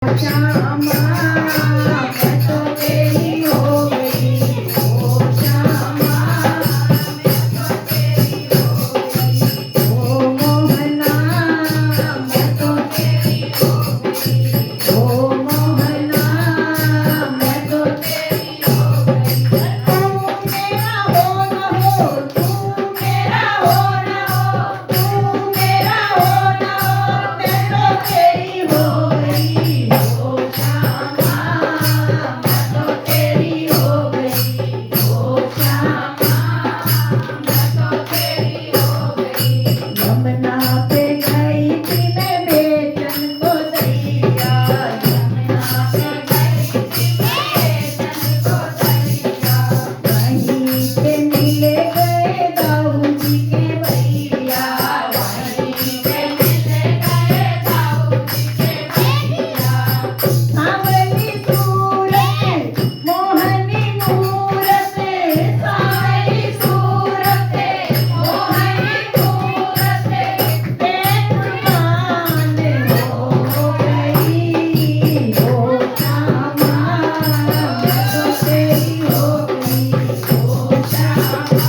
श्यामा मैं तो तेरी हो गई, ओ श्यामा मैं तो तेरी हो गई, ओ मोहना मैं तो तेरी हो गई, ओ मोहना मैं तो तेरी हो गई। तू मेरा हो न हो, तू मेरा हो न हो, तू मेरा हो न हो, मैं तो तेरी हो गई, ओ श्यामा मैं तो तेरी हो गई, ओ श्यामा मैं तो तेरी हो गई। यमुना पे गई थी मैं बेचन को दैया, यमुना पे गई थी मैं बेचन को दैया, वहीं पे मिले गए दाऊ जी के भैया, वहीं पे मिले गए दाऊ जी के भैया। सांवली सूरत मोहनी मूरत, सांवली सूरत मोहनी मूरत, बेईमान हो गई, ओ श्यामा मैं तो तेरी हो गई, ओ श्यामा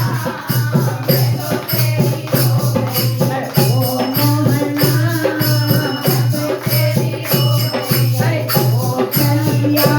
मैं तो तेरी हो गई, ओ मोहना मैं तो तेरी हो गई, ओ कलिया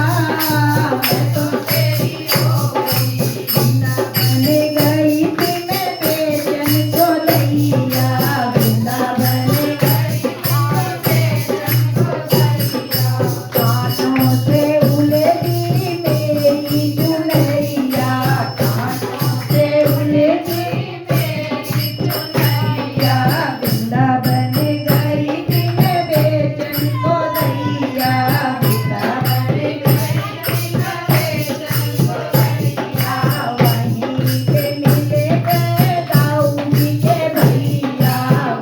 मैं तो तेरी हो गई। वृंदावन गई थी मैं बेचन को दैया, वृंदावन गई थी मैं बेचन को दैया, कांटों से उलझी मेरी चुनरिया, कांटों से उलझी मेरी चुनरिया, वृंदावन गई थी मैं बेचन को दैया, वृंदावन गई थी मैं बेचन को दैया, वहीं पे मिले गए दाऊ जी के भैया,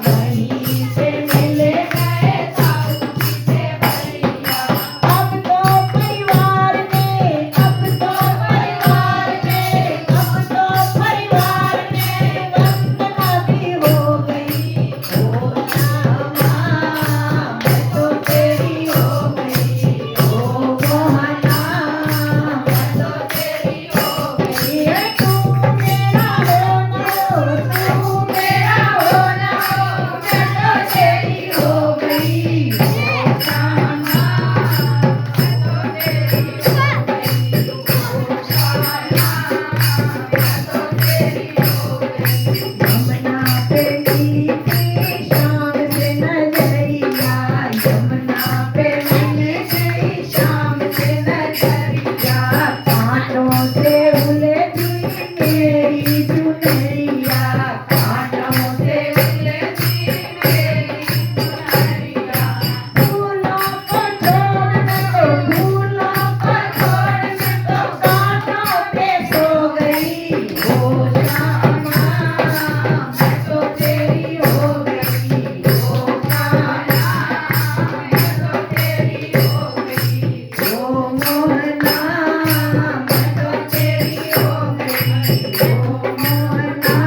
वहीं पे मिले गए दाऊ जी के भैया। अब तो परिवार में, अब तो परिवार में, अब तो परिवार में वंदना भी हो गई, ओ श्यामा मैं तो तेरी हो गई, ओ मोहना मैं तो तेरी हो गई। तू मेरा हो न हो, तू मेरा हो न हो, मैं तो तेरी हो गई, ओ श्यामा मैं तो तेरी हो गई, ओ श्यामा मैं तो तेरी हो गई। यमुना पे मिली थी शाम से नजरिया, यमुना पे मिली थी शाम से नजरिया, कांटों से उलझी मेरी चुनरिया, कांटों से उलझी मेरी चुनरिया। फूलों को छोड़ने को, फूलों को छोड़ने को कांटों पे सो गई, ओ श्यामा मैं तो तेरी हो गई, ओ कान्हा मैं तो तेरी हो गई, ओ मोहना मैं तो तेरी हो गई, ओ मोहना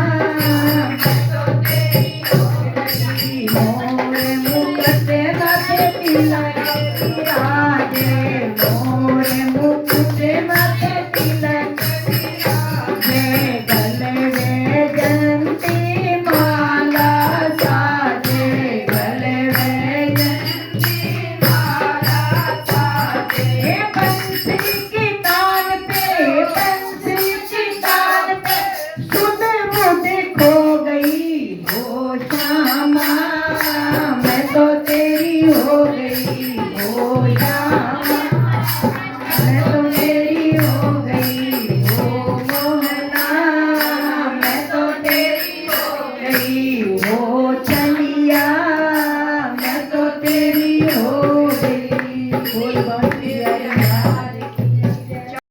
मैं तो तेरी हो गई। मोरे मुकुट माथे तिलक विराजे, मोरे मुकुट माथे तिलक विराजे, गले में जयंती माला साजे, गले में जयंती माला साजे। बंसी की तान पे, बंसी की तान पे सुध बुध खो गई, ओ श्यामा मैं तो तेरी हो गई, ओ श्यामा मैं तो तेरी हो गई, ओ मोहना मैं तो तेरी हो गई, ओ